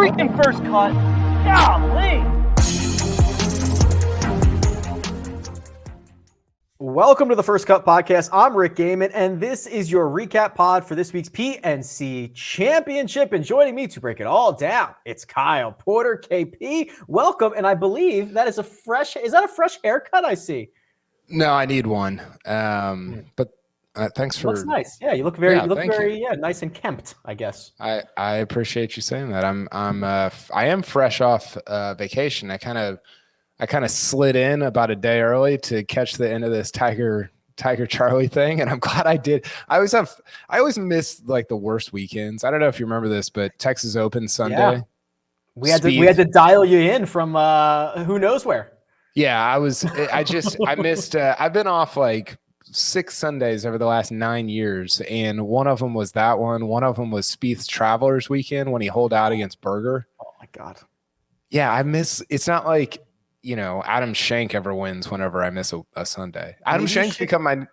freaking first cut. Golly. Welcome to the First Cut Podcast. I'm Rick Gehman, and this is your recap pod for this week's PNC Championship. And joining me to break it all down, it's Kyle Porter, KP. Welcome, and I believe that is a fresh haircut I see? No, I need one. But thanks for. Looks nice. Yeah, you look very nice and kempt, I guess. I appreciate you saying that. I am fresh off vacation. I kind of slid in about a day early to catch the end of this Tiger Charlie thing, and I'm glad I did. I always miss like the worst weekends. I don't know if you remember this, but Texas Open Sunday. Yeah. We had to dial you in from who knows where. Yeah, I missed. I've been off like 6 Sundays over the last 9 years, and one of them was that one. One of them was Spieth's Travelers Weekend when he holed out against Berger. Oh my God. Yeah, I miss. It's not like, you know, Adam Schenk ever wins whenever I miss a Sunday. Adam Schenk's become my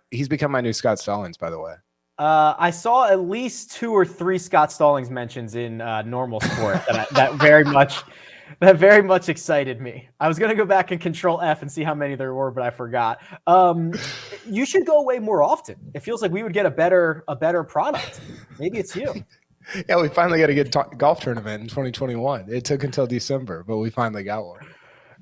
new Scott Stallings, by the way. I saw at least 2 or 3 Scott Stallings mentions in normal sport that very much excited me. I was going to go back and control F and see how many there were, but I forgot. You should go away more often. It feels like we would get a better product. Maybe it's you. Yeah, we finally got a good golf tournament in 2021. It took until December, but we finally got one.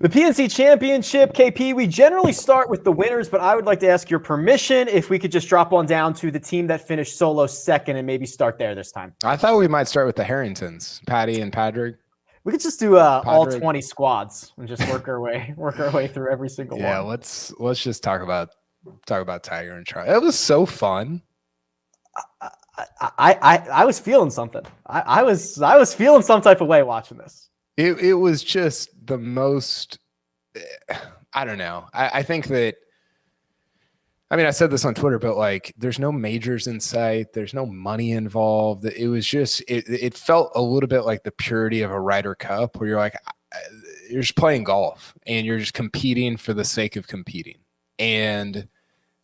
The PNC Championship, KP, we generally start with the winners, but I would like to ask your permission if we could just drop on down to the team that finished solo second and maybe start there this time. I thought we might start with the Harringtons, Patty and Padraig. We could just do all 20 squads and just work our way through every single one. Yeah, let's just talk about Tiger and Charlie. It was so fun. I was feeling something. I was feeling some type of way watching this. It was just the most, I don't know. I think that, I mean, I said this on Twitter, but like, there's no majors in sight. There's no money involved. It was just, it felt a little bit like the purity of a Ryder Cup where you're like, you're just playing golf and you're just competing for the sake of competing. And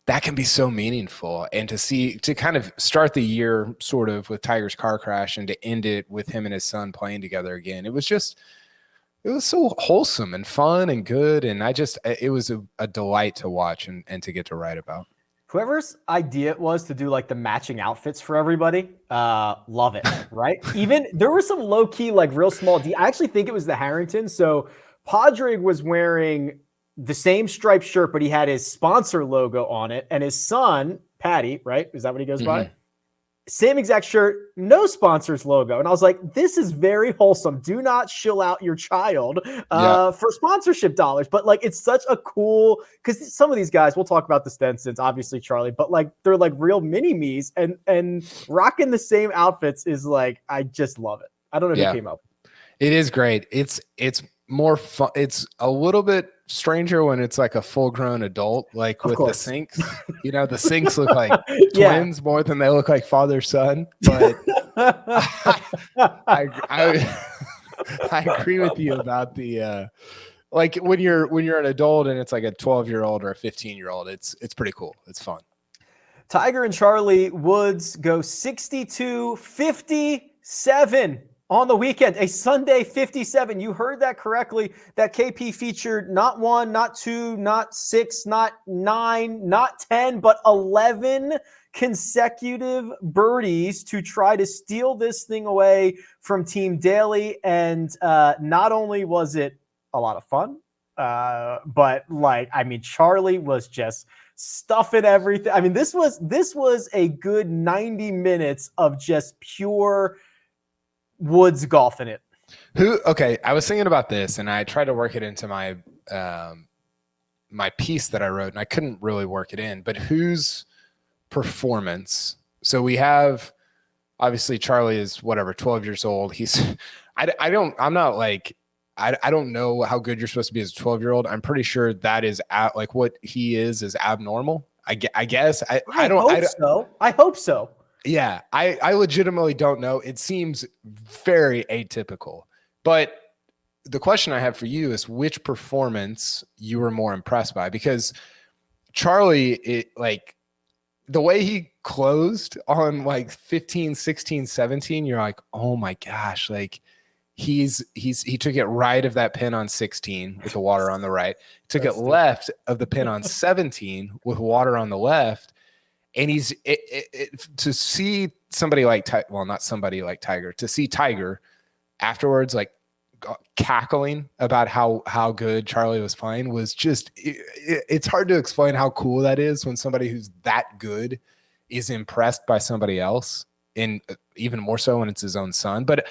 that can be so meaningful. And to kind of start the year sort of with Tiger's car crash and to end it with him and his son playing together again, it was so wholesome and fun and good. And it was a delight to watch and to get to write about. Whoever's idea it was to do like the matching outfits for everybody, love it, right? Even there were some low key, like real small I actually think it was the Harrington. So Padraig was wearing the same striped shirt, but he had his sponsor logo on it, and his son, Patty, right? Is that what he goes by? Same exact shirt, no sponsors logo. And I was like, this is very wholesome. Do not shill out your child for sponsorship dollars. But like, it's such a cool, because some of these guys, we'll talk about the Stensons, obviously Charlie, but like, they're like real mini-me's and rocking the same outfits is like, I just love it. I don't know who came up. It is great. It's more fun. It's a little bit stranger when it's like a full-grown adult, like with the Sinks. You know, the Sinks look like twins more than they look like father-son. But I agree with you about the like when you're an adult and it's like a 12-year-old or a 15-year-old. It's pretty cool. It's fun. Tiger and Charlie Woods go 62-57 on the weekend, a Sunday 57. You heard that correctly. That KP featured not 1, not 2, not 6, not 9, not 10, but 11 consecutive birdies to try to steal this thing away from Team Daly. And not only was it a lot of fun, but like, I mean, Charlie was just stuffing everything. I mean, this was a good 90 minutes of just pure Woods golfing it. Okay, I was thinking about this and I tried to work it into my my piece that I wrote and I couldn't really work it in, but whose performance? So we have, obviously Charlie is 12 years old. I don't know how good you're supposed to be as a 12-year-old. I'm pretty sure that is like what he is abnormal. I guess. I hope so. Yeah, I legitimately don't know. It seems very atypical. But the question I have for you is which performance you were more impressed by? Because Charlie, like the way he closed on like 15, 16, 17, you're like, oh my gosh, like he took it right of that pin on 16 with the water on the right, took it left of the pin on 17 with water on the left. And to see somebody like, not somebody like Tiger, to see Tiger afterwards, like cackling about how good Charlie was playing was just, it's hard to explain how cool that is when somebody who's that good is impressed by somebody else, and even more so when it's his own son. But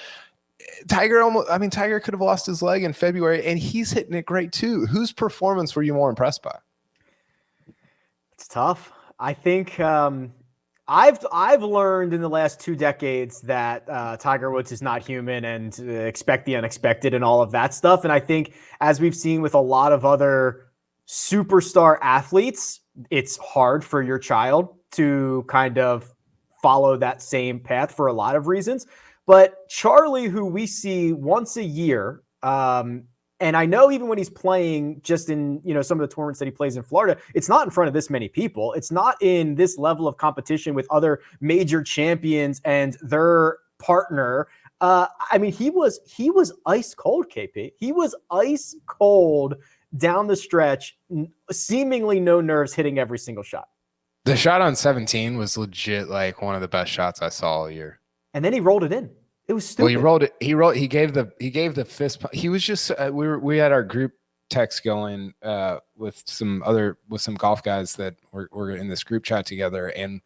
Tiger could have lost his leg in February, and he's hitting it great too. Whose performance were you more impressed by? It's tough. I think I've learned in the last 2 decades that Tiger Woods is not human and expect the unexpected and all of that stuff. And I think, as we've seen with a lot of other superstar athletes, it's hard for your child to kind of follow that same path for a lot of reasons. But Charlie, who we see once a year, and I know even when he's playing just in, some of the tournaments that he plays in Florida, it's not in front of this many people. It's not in this level of competition with other major champions and their partner. He was ice cold, KP. He was ice cold down the stretch, seemingly no nerves, hitting every single shot. The shot on 17 was legit like one of the best shots I saw all year. And then he rolled it in. It was stupid. Well, he gave the fist pump. He was just we had our group text going with some golf guys that were in this group chat together, and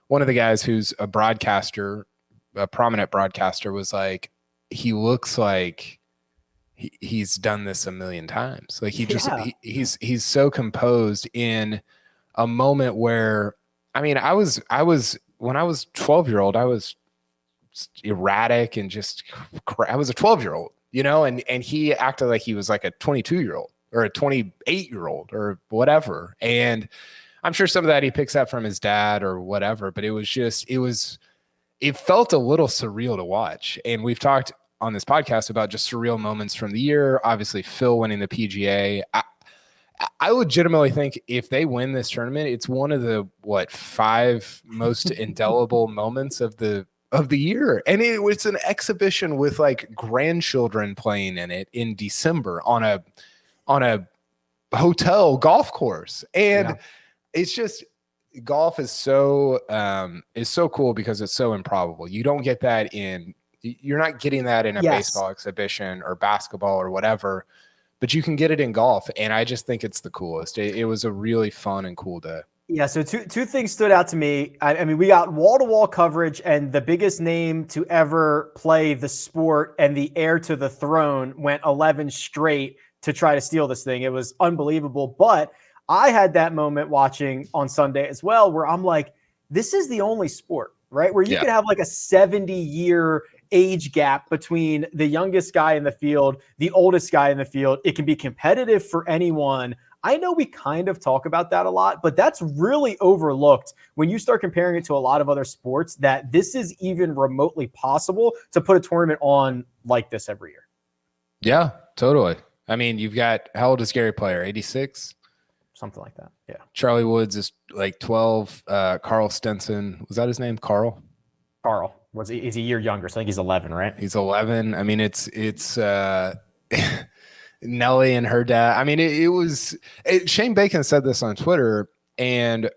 one of the guys who's a broadcaster, a prominent broadcaster, was like, he looks like he's done this a million times. Like he's so composed in a moment where, I was when I was 12-year-old, I was erratic and just, I was a 12-year-old, and he acted like he was like a 22-year-old or a 28-year-old or whatever. And I'm sure some of that he picks up from his dad or whatever, but it felt a little surreal to watch. And we've talked on this podcast about just surreal moments from the year. Obviously Phil winning the PGA. I legitimately think if they win this tournament, it's one of the 5 most indelible moments of the year. And it's an exhibition with like grandchildren playing in it in December on a hotel golf course. And it's just, golf is so cool because it's so improbable. You don't get that you're not getting that in a baseball exhibition or basketball or whatever, but you can get it in golf. And I just think it's the coolest. It was a really fun and cool day. Yeah, so two things stood out to me. We got wall-to-wall coverage, and the biggest name to ever play the sport and the heir to the throne went 11 straight to try to steal this thing. It was unbelievable. But I had that moment watching on Sunday as well, where I'm like, this is the only sport, right, where you can have like a 70-year age gap between the youngest guy in the field, the oldest guy in the field. It can be competitive for anyone. I know we kind of talk about that a lot, but that's really overlooked when you start comparing it to a lot of other sports, that this is even remotely possible to put a tournament on like this every year. Yeah, totally. You've got, how old is Gary Player? 86? Something like that. Yeah. Charlie Woods is like 12. Carl Stenson, was that his name? Carl he's a year younger. So I think he's 11, right? He's 11. It's Nelly and her dad. Shane Bacon said this on Twitter, and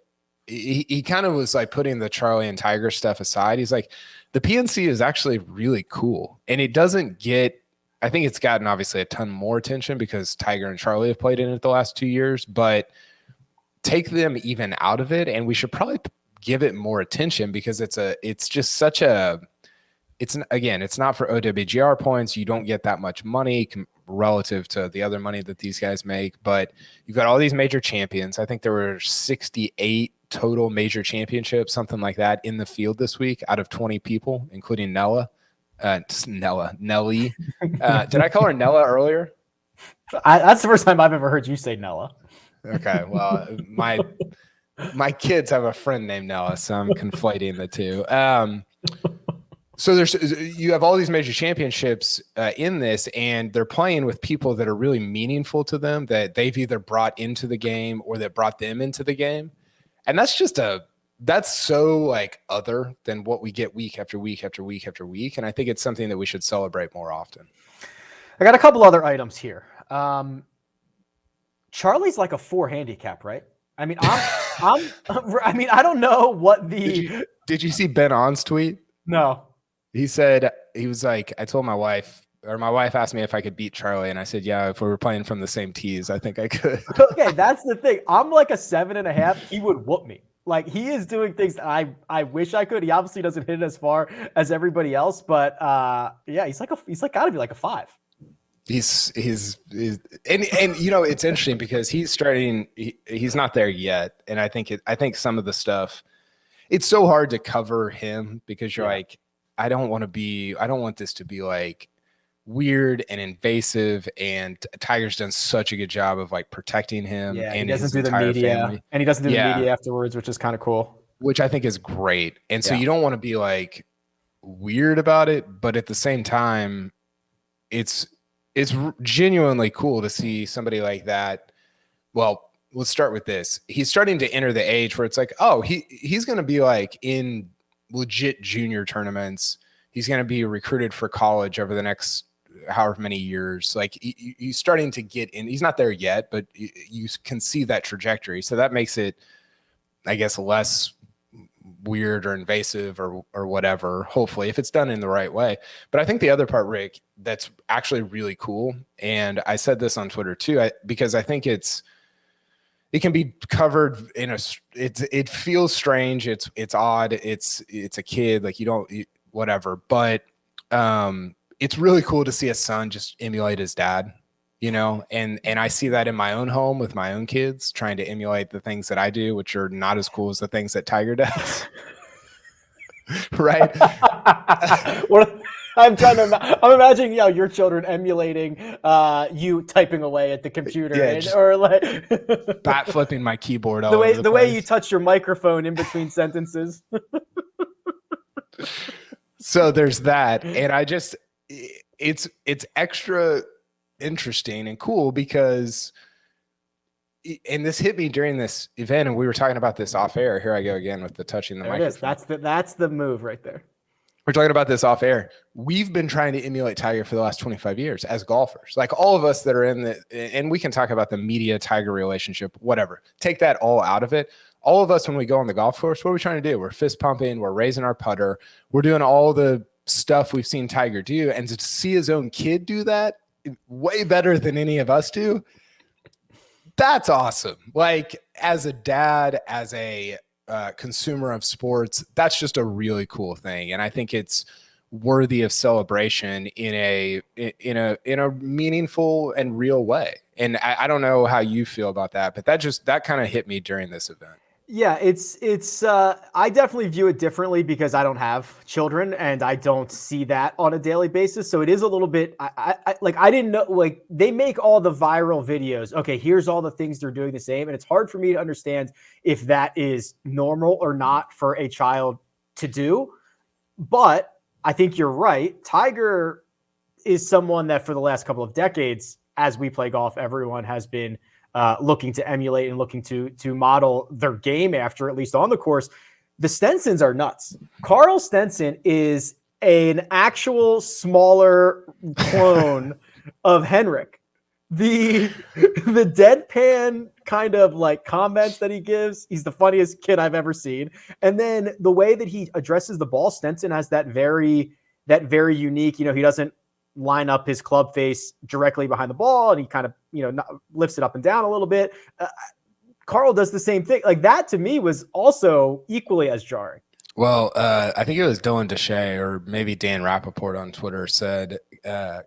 he kind of was like putting the Charlie and Tiger stuff aside. He's like, the PNC is actually really cool, and it doesn't get, I think it's gotten obviously a ton more attention because Tiger and Charlie have played in it the last 2 years, but take them even out of it, and we should probably give it more attention because it's not for OWGR points. You don't get that much money relative to the other money that these guys make, but you've got all these major champions. I think there were 68 total major championships, something like that, in the field this week out of 20 people, including Nelly. Did I call her Nella earlier? That's the first time I've ever heard you say Nella. Okay. Well, my kids have a friend named Nella, so I'm conflating the two. So you have all these major championships in this, and they're playing with people that are really meaningful to them, that they've either brought into the game or that brought them into the game. And that's just that's so like other than what we get week after week after week after week. And I think it's something that we should celebrate more often. I got a couple other items here. Charlie's like a 4 handicap, right? I mean, I mean, I don't know what the. Did you see Ben On's tweet? No. He said, he was like, I told my wife, or my wife asked me if I could beat Charlie. And I said, yeah, if we were playing from the same tees, I think I could. Okay, that's the thing. I'm like a 7.5. He would whoop me. Like, he is doing things that I wish I could. He obviously doesn't hit it as far as everybody else, but yeah, he's got to be like a 5. He's and you know, it's interesting because he's not there yet. And I think some of the stuff, it's so hard to cover him because you're like, I don't want this to be like weird and invasive, and Tiger's done such a good job of like protecting him. Yeah, and he doesn't his do the entire media, family. and he doesn't do the media afterwards, which is kind of cool. Which I think is great. And so you don't want to be like weird about it, but at the same time, it's genuinely cool to see somebody like that. Well, let's start with this. He's starting to enter the age where it's like, oh, he's going to be like in legit junior tournaments. He's going to be recruited for college over the next however many years. Like he's starting to get in. He's not there yet, but you can see that trajectory. So that makes it, I guess, less weird or invasive or whatever, hopefully, if it's done in the right way. But I think the other part, Rick, that's actually really cool, and I said this on Twitter too, because I think it can be covered in it feels strange, it's odd, it's a kid, like whatever, but it's really cool to see a son just emulate his dad, you know, and I see that in my own home with my own kids, trying to emulate the things that I do, which are not as cool as the things that Tiger does. Right? I'm imagining, your children emulating you typing away at the computer, or like bat flipping my keyboard. The way you touch your microphone in between sentences. So there's that, and it's extra interesting and cool because, and this hit me during this event, and we were talking about this off air. Here I go again with the touching the microphone. It is. That's the move right there. We're talking about this off air. We've been trying to emulate Tiger for the last 25 years as golfers. Like all of us that are and we can talk about the media Tiger relationship, whatever. Take that all out of it. All of us, when we go on the golf course, what are we trying to do? We're fist pumping. We're raising our putter. We're doing all the stuff we've seen Tiger do. And to see his own kid do that way better than any of us do, that's awesome. Like as a dad, as a consumer of sports, that's just a really cool thing, and I think it's worthy of celebration in a meaningful and real way. And I don't know how you feel about that, but that kind of hit me during this event. Yeah, it's I definitely view it differently because I don't have children and I don't see that on a daily basis. So it is a little bit, I didn't know, like they make all the viral videos. Okay, here's all the things they're doing the same. And it's hard for me to understand if that is normal or not for a child to do. But I think you're right. Tiger is someone that for the last couple of decades, as we play golf, everyone has been looking to emulate and looking to model their game after, at least on the course. The Stensons are nuts. Carl Stenson is an actual smaller clone of Henrik. The deadpan kind of like comments that he gives, he's the funniest kid I've ever seen. And then the way that he addresses the ball, Stenson has that very unique, he doesn't line up his club face directly behind the ball, and he kind of, lifts it up and down a little bit. Carl does the same thing. Like that to me was also equally as jarring. Well, I think it was Dylan Deshay or maybe Dan Rappaport on Twitter said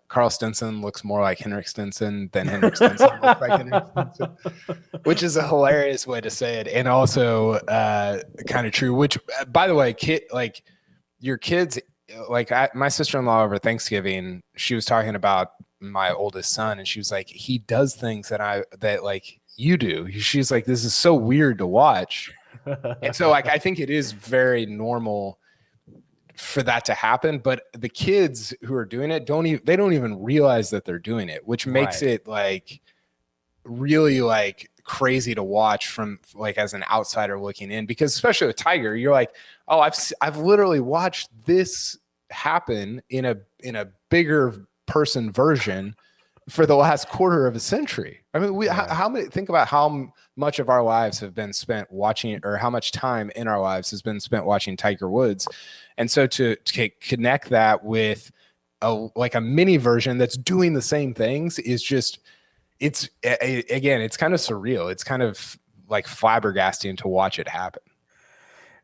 Carl Stenson looks more like Henrik Stenson than Henrik Stenson looks like Henrik Stenson, which is a hilarious way to say it, and also kind of true. Which, by the way, your kids. Like my sister-in-law over Thanksgiving, she was talking about my oldest son, and she was like, he does things that like you do. She's like, this is so weird to watch. And so like, I think it is very normal for that to happen, but the kids who are doing it don't even realize that they're doing it, which makes it like really like crazy to watch from like as an outsider looking in, because especially with Tiger, you're like, oh, I've literally watched this happen in a bigger person version for the last quarter of a century. I mean, how many, think about how much of our lives have been spent watching, or how much time in our lives has been spent watching Tiger Woods. And so to connect that with a mini version that's doing the same things is just, it's kind of surreal. It's kind of like flabbergasting to watch it happen.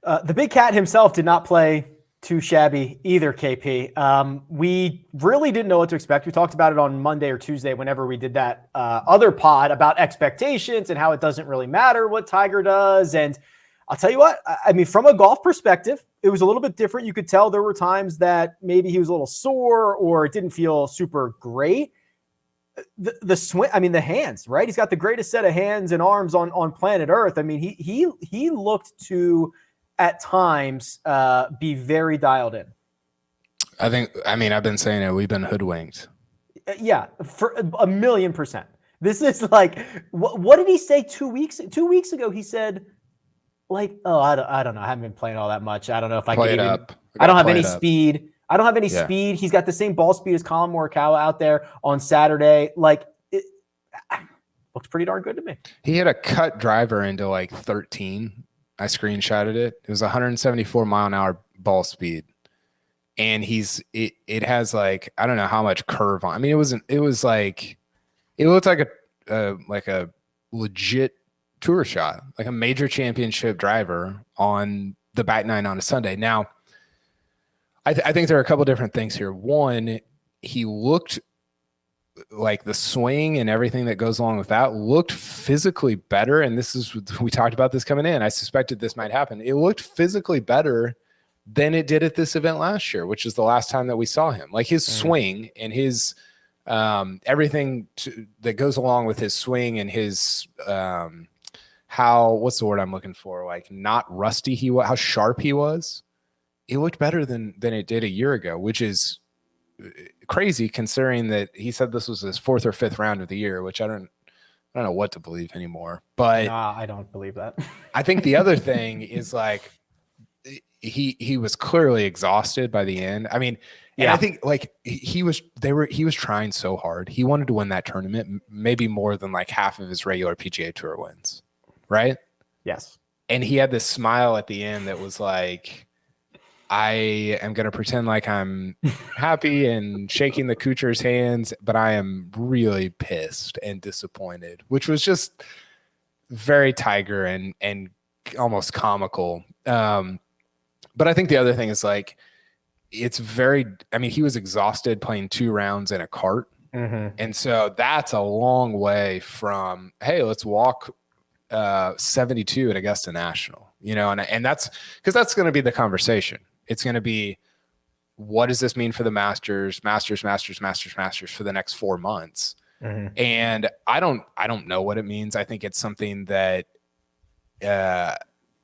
The big cat himself did not play too shabby either, KP. We really didn't know what to expect. We talked about it on Monday or Tuesday whenever we did that other pod about expectations and how it doesn't really matter what Tiger does. And I'll tell you what, I mean, from a golf perspective, it was a little bit different. You could tell there were times that maybe he was a little sore or it didn't feel super great. The swing, I mean, the hands, right? He's got the greatest set of hands and arms on planet Earth. I mean, he looked to, at times, be very dialed in. I've been saying it. We've been hoodwinked. Yeah, for 1,000,000%. This is like, what did he say 2 weeks? 2 weeks ago, he said, like, oh, I don't know. I haven't been playing all that much. I don't know if I can even. I don't have any speed. I don't have any speed. He's got the same ball speed as Colin Morikawa out there on Saturday. Like, it looks pretty darn good to me. He had a cut driver into like 13. I screenshotted it. It was 174 mile an hour ball speed. And it has like, I don't know how much curve on. I mean, it was like, it looked like a legit tour shot, like a major championship driver on the back nine on a Sunday. Now, I think there are a couple different things here. One, he looked like the swing and everything that goes along with that looked physically better. And we talked about this coming in. I suspected this might happen. It looked physically better than it did at this event last year, which is the last time that we saw him. Like his swing and his everything that goes along with his swing and his what's the word I'm looking for? Like not rusty how sharp he was. It looked better than it did a year ago, which is crazy considering that he said this was his 4th or 5th round of the year, which I don't know what to believe anymore. But I don't believe that. I think the other thing is like he was clearly exhausted by the end. I mean, and I think like he was trying so hard. He wanted to win that tournament, maybe more than like half of his regular PGA Tour wins, right? Yes. And he had this smile at the end that was like, I am going to pretend like I'm happy and shaking the Kuchar's hands, but I am really pissed and disappointed, which was just very Tiger and almost comical. But I think the other thing is like, he was exhausted playing 2 rounds in a cart. Mm-hmm. And so that's a long way from, hey, let's walk 72 at Augusta National, and that's because that's going to be the conversation. It's going to be, what does this mean for the Masters for the next 4 months? Mm-hmm. And I don't know what it means. I think it's something that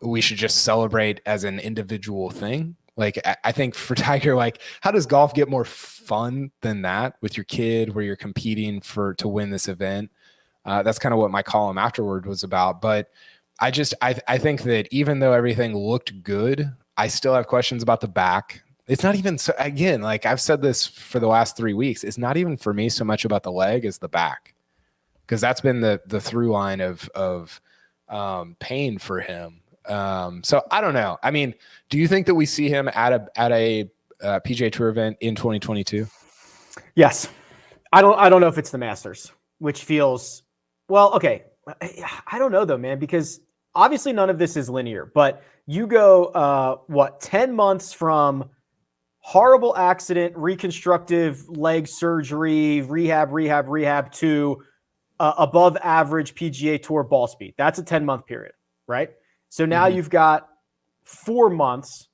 we should just celebrate as an individual thing. Like, I think for Tiger, like, how does golf get more fun than that with your kid where you're competing to win this event? That's kind of what my column afterward was about. But I think that even though everything looked good, I still have questions about the back. It's not even so, again, like I've said this for the last 3 weeks, it's not even for me so much about the leg as the back, because that's been the through line of pain for him. So I don't know. I mean, do you think that we see him at a PGA Tour event in 2022? Yes. I don't know if it's the Masters, which feels, well, okay. I don't know though, man, because obviously none of this is linear, but you go, 10 months from horrible accident, reconstructive leg surgery, rehab to above average PGA Tour ball speed. That's a 10-month period, right? So now you've got 4 months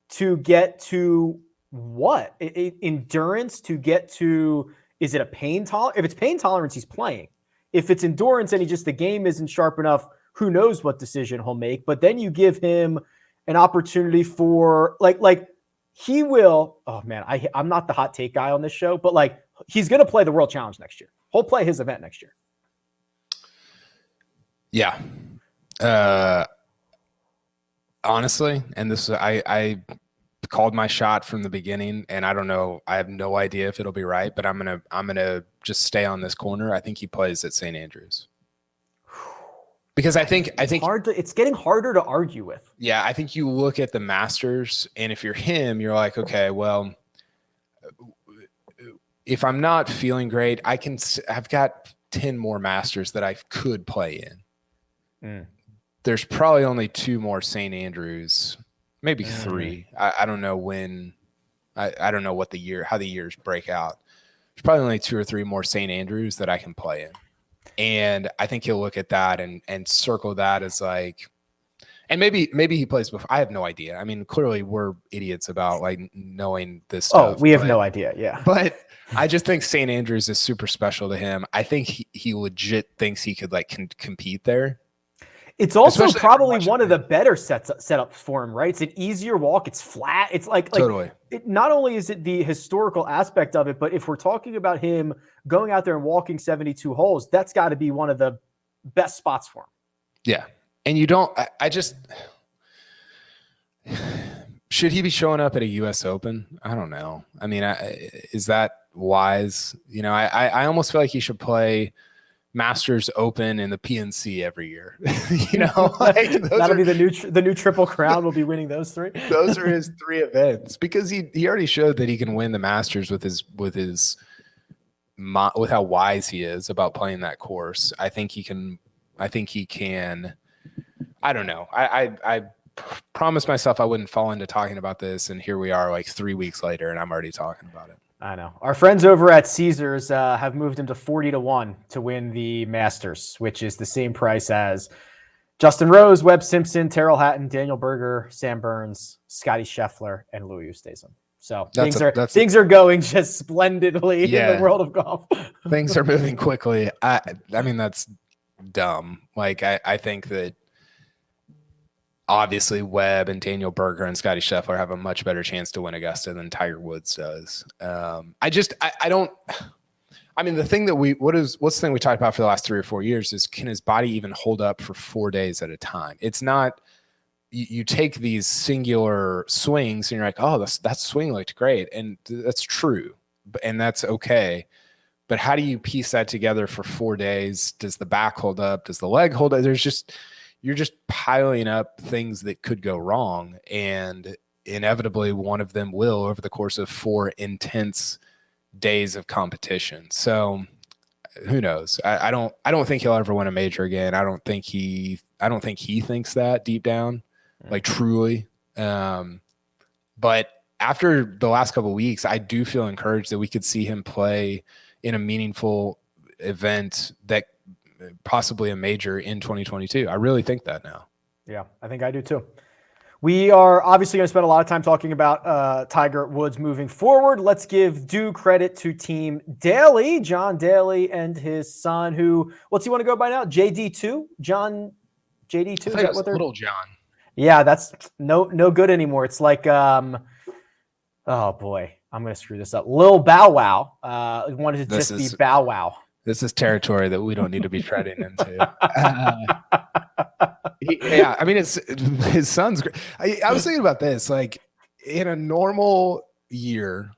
to get to what? Endurance to get to, is it a pain tolerance? If it's pain tolerance, he's playing. If it's endurance and the game isn't sharp enough, who knows what decision he'll make. But then you give him an opportunity for like he will, oh man, I'm not the hot take guy on this show, but like he's going to play the World Challenge next year. He'll play his event next year. Yeah. Honestly, and this I called my shot from the beginning, and I don't know. I have no idea if it'll be right, but I'm gonna just stay on this corner. I think he plays at St. Andrews because I think it's getting harder to argue with. Yeah, I think you look at the Masters, and if you're him, you're like, okay, well, if I'm not feeling great, I've got 10 more Masters that I could play in. There's probably only 2 more St. Andrews, maybe 3. I don't know when. I don't know what how the years break out. There's probably only 2 or 3 more St. Andrews that I can play in, and I think he'll look at that and circle that as like, and maybe he plays before. I have no idea. I mean, clearly we're idiots about like knowing this stuff. Oh, we have no idea. Yeah, but I just think St. Andrews is super special to him. I think he legit thinks he could like compete there. It's also especially probably one of the better setups for him, right? It's an easier walk. It's flat. It's like totally. Not only is it the historical aspect of it, but if we're talking about him going out there and walking 72 holes, that's got to be one of the best spots for him. Yeah. And you don't, I just, should he be showing up at a U.S. Open? I don't know. I mean, is that wise? You know, I almost feel like he should play Masters Open in the PNC every year. You know, like that'll be the new Triple Crown. We'll be winning those 3. Those are his 3 events because he already showed that he can win the Masters with how wise he is about playing that course. I think he can. I don't know. I promised myself I wouldn't fall into talking about this, and here we are, like 3 weeks later, and I'm already talking about it. I know. Our friends over at Caesars have moved him to 40-1 to win the Masters, which is the same price as Justin Rose, Webb Simpson, Terrell Hatton, Daniel Berger, Sam Burns, Scotty Scheffler, and Louis Oosthuizen. So things are going just splendidly in the world of golf. Things are moving quickly. I mean, that's dumb. Like I think that obviously Webb and Daniel Berger and Scotty Scheffler have a much better chance to win Augusta than Tiger Woods does. I mean, the thing that what's the thing we talked about for the last 3 or 4 years is, can his body even hold up for 4 days at a time? It's not, you take these singular swings and you're like, oh, that swing looked great. And that's true. And that's okay. But how do you piece that together for 4 days? Does the back hold up? Does the leg hold up? You're just piling up things that could go wrong, and inevitably one of them will over the course of 4 intense days of competition. So who knows? I don't think he'll ever win a major again. I don't think he thinks that deep down, like truly. But after the last couple of weeks, I do feel encouraged that we could see him play in a meaningful event, that possibly a major in 2022. I really think that now. Yeah, I think I do too. We are obviously going to spend a lot of time talking about Tiger Woods moving forward. Let's give due credit to Team Daly, John Daly and his son, who, what's he want to go by now? JD2? John JD2? Is that what they're? Little John. Yeah, that's no good anymore. It's like, oh boy, I'm going to screw this up. Lil Bow Wow wanted to just be Bow Wow. This is territory that we don't need to be treading into. Yeah, I mean, his son's great. I was thinking about this, like in a normal year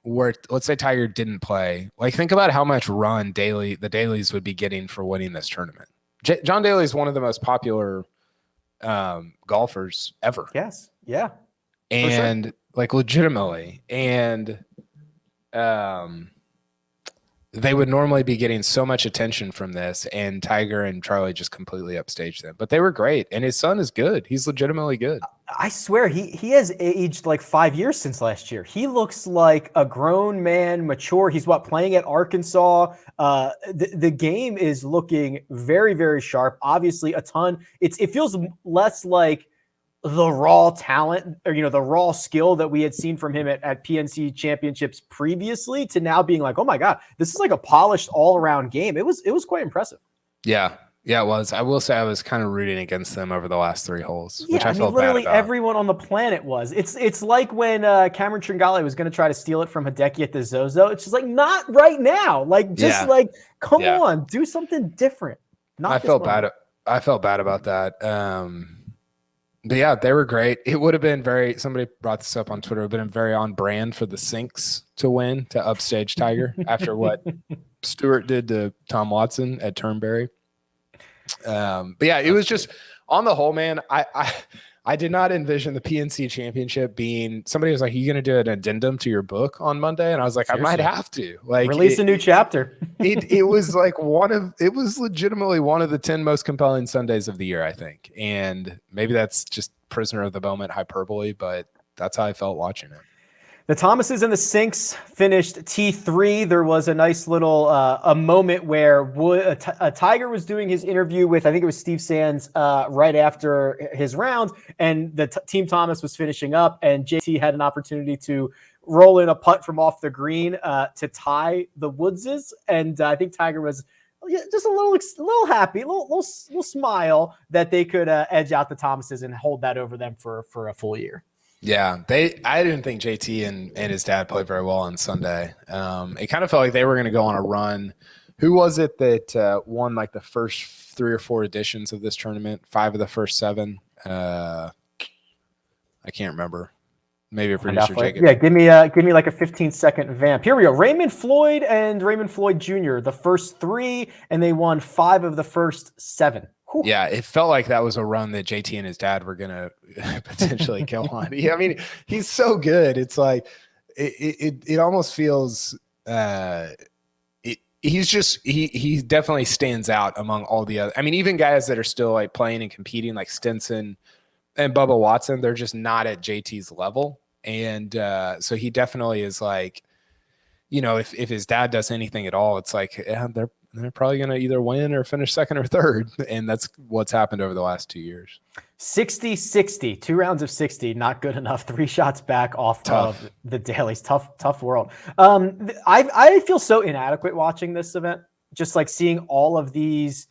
where, let's say Tiger didn't play, like think about how much run the Dalys would be getting for winning this tournament. John Daly is one of the most popular golfers ever. Yes. Yeah. And sure, like legitimately. And they would normally be getting so much attention from this, and Tiger and Charlie just completely upstaged them. But they were great, and his son is good. He's legitimately good. I swear, he has aged like 5 years since last year. He looks like a grown man, mature. He's playing at Arkansas. The game is looking very, very sharp. Obviously, a ton. It feels less like the raw talent, or the raw skill that we had seen from him at PNC Championships previously, to now being like, oh my God, this is like a polished all-around game. It was quite impressive. Yeah, it was. I will say I was kind of rooting against them over the last 3 holes, which I felt literally bad about. Everyone on the planet was. It's like when Cameron Tringale was going to try to steal it from Hideki at the Zozo. It's just like, not right now. Like, just come on, do something different. I felt bad. I felt bad about that. But yeah, they were great. It would have been somebody brought this up on Twitter, it would have been very on brand for the Sinks to win, to upstage Tiger after what Stewart did to Tom Watson at Turnberry. But yeah, it was just on the whole, man, I did not envision the PNC Championship being, somebody was like, "You going to do an addendum to your book on Monday?" And I was like, seriously? I might have to release a new chapter. it was like it was legitimately one of the 10 most compelling Sundays of the year, I think. And maybe that's just prisoner of the moment hyperbole, but that's how I felt watching it. The Thomases and the Sinks finished T3. There was a nice little a moment where Tiger was doing his interview with, I think it was Steve Sands, right after his round, and the Team Thomas was finishing up, and JT had an opportunity to roll in a putt from off the green to tie the Woodses, and I think Tiger was just a little happy, a little smile that they could edge out the Thomases and hold that over them for a full year. Yeah, I didn't think JT and his dad played very well on Sunday. It kind of felt like they were going to go on a run. Who was it that won like the first 3 or 4 editions of this tournament? 5 of the first 7. I can't remember. Maybe a producer Jacob. Yeah, give me like a 15-second vamp. Here we go. Raymond Floyd and Raymond Floyd Jr. the first 3, and they won 5 of the first 7. Whew. Yeah, it felt like that was a run that JT and his dad were going to potentially go on. Yeah, I mean, he's so good. It's like it almost feels he definitely stands out among all the other. I mean, even guys that are still like playing and competing, like Stinson and Bubba Watson, they're just not at JT's level. And so he definitely is like, you know, if his dad does anything at all, it's like, yeah, they're probably going to either win or finish 2nd or 3rd. And that's what's happened over the last 2 years. 60-60, 2 rounds of 60, not good enough. 3 shots back off of the dailies. Tough world. I feel so inadequate watching this event, just like seeing all of these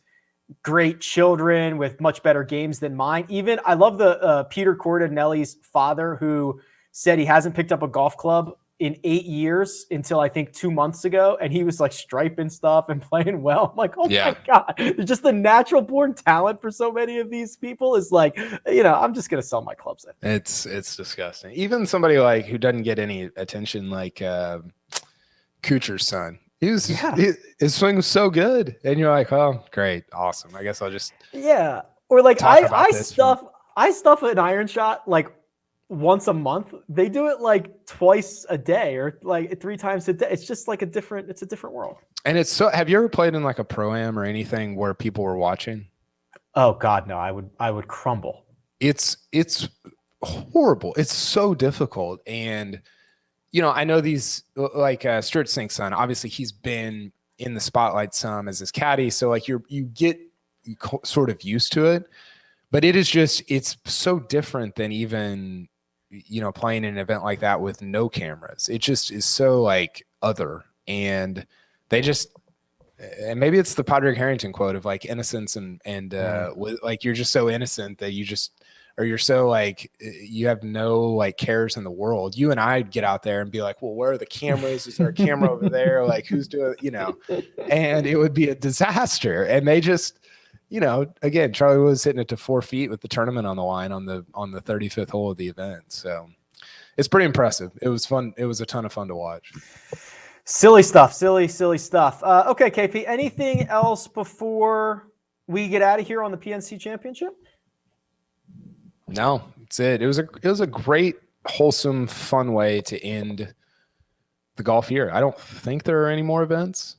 great children with much better games than mine. Even I love the Peter Cordanelli's father, who said he hasn't picked up a golf club in 8 years until I think 2 months ago. And he was like striping stuff and playing well. I'm like, oh my God, just the natural born talent for so many of these people is like, you know, I'm just going to sell my clubs. It's disgusting. Even somebody like who doesn't get any attention, like Kuchar's son, his swing was so good. And you're like, oh, great. Awesome. I guess I'll just, or like I stuff an iron shot like once a month. They do it like twice a day or like 3 times a day. It's just like it's a different world. And it's so, have you ever played in like a pro-am or anything where people were watching? Oh God, no, I would crumble. It's horrible. It's so difficult. And, you know, I know these like Stuart Sink's son, obviously he's been in the spotlight some as his caddy. So like you get sort of used to it, but it's so different than even, you know, playing an event like that with no cameras. It just is so like other, and they just, and maybe it's the Padraig Harrington quote of like innocence and like you're just so innocent that you're so like you have no like cares in the world. You and I'd get out there and be like, well, where are the cameras? Is there a camera over there? Like who's doing, you know, and it would be a disaster. And they just, you know, again, Charlie was hitting it to 4 feet with the tournament on the line on the 35th hole of the event. So it's pretty impressive. It was fun. It was a ton of fun to watch. Silly stuff. Silly stuff. Okay, KP, anything else before we get out of here on the PNC Championship? No, that's it. It was a great, wholesome, fun way to end the golf year. I don't think there are any more events.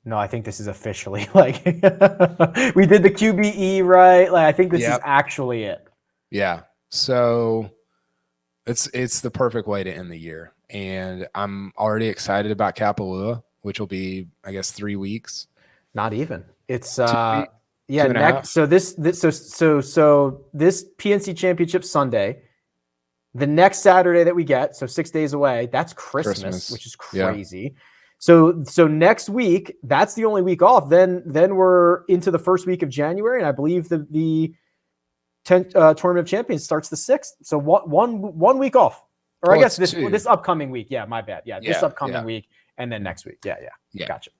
No, I think this is officially like we did the QBE, right? Like I think this is actually it. Yeah. So it's the perfect way to end the year. And I'm already excited about Kapalua, which will be, I guess, 3 weeks. Not even. It's next. So this PNC Championship Sunday, the next Saturday that we get, so 6 days away, that's Christmas. Which is crazy. Yeah. So next week, that's the only week off. Then we're into the first week of January, and I believe the Tournament of Champions starts the 6th. So one week off, or I guess this upcoming week. Yeah, my bad. Yeah, this upcoming week, and then next week. Yeah. Gotcha.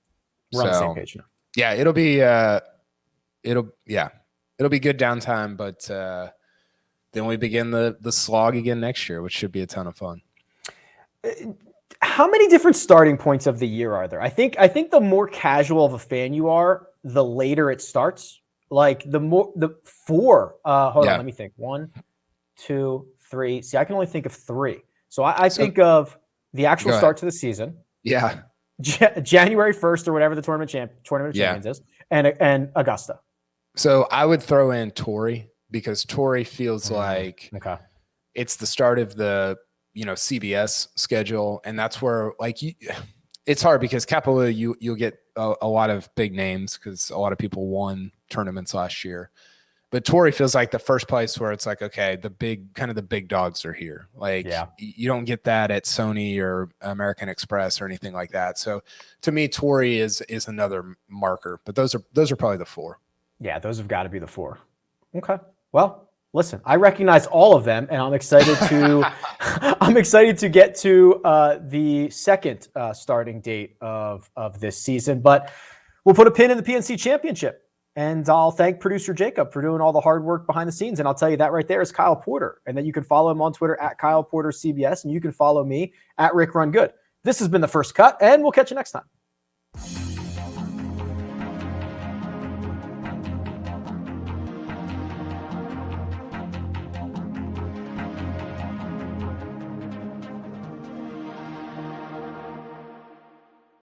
We're on the same page now. Yeah, it'll be. it'll be good downtime, but then we begin the slog again next year, which should be a ton of fun. How many different starting points of the year are there? I think the more casual of a fan you are, the later it starts. Like the four. Hold on, let me think. 1, 2, 3. See, I can only think of 3. So I think of the actual start to the season. Yeah. January 1st or whatever the tournament of champions is, and Augusta. So I would throw in Torrey, because Torrey feels like it's the start of the CBS schedule, and that's where it's hard because Kapalua you'll get a lot of big names because a lot of people won tournaments last year. But Torrey feels like the first place where it's like, okay, the big dogs are here. You don't get that at Sony or American Express or anything like that. So to me, Torrey is another marker. But those are probably the 4. Yeah, those have got to be the 4. Okay. Well, listen, I recognize all of them, and I'm excited to get to the second starting date of this season. But we'll put a pin in the PNC Championship. And I'll thank producer Jacob for doing all the hard work behind the scenes. And I'll tell you that right there is Kyle Porter. And that you can follow him on Twitter at Kyle Porter CBS. And you can follow me at Rick Run Good. This has been The First Cut, and we'll catch you next time.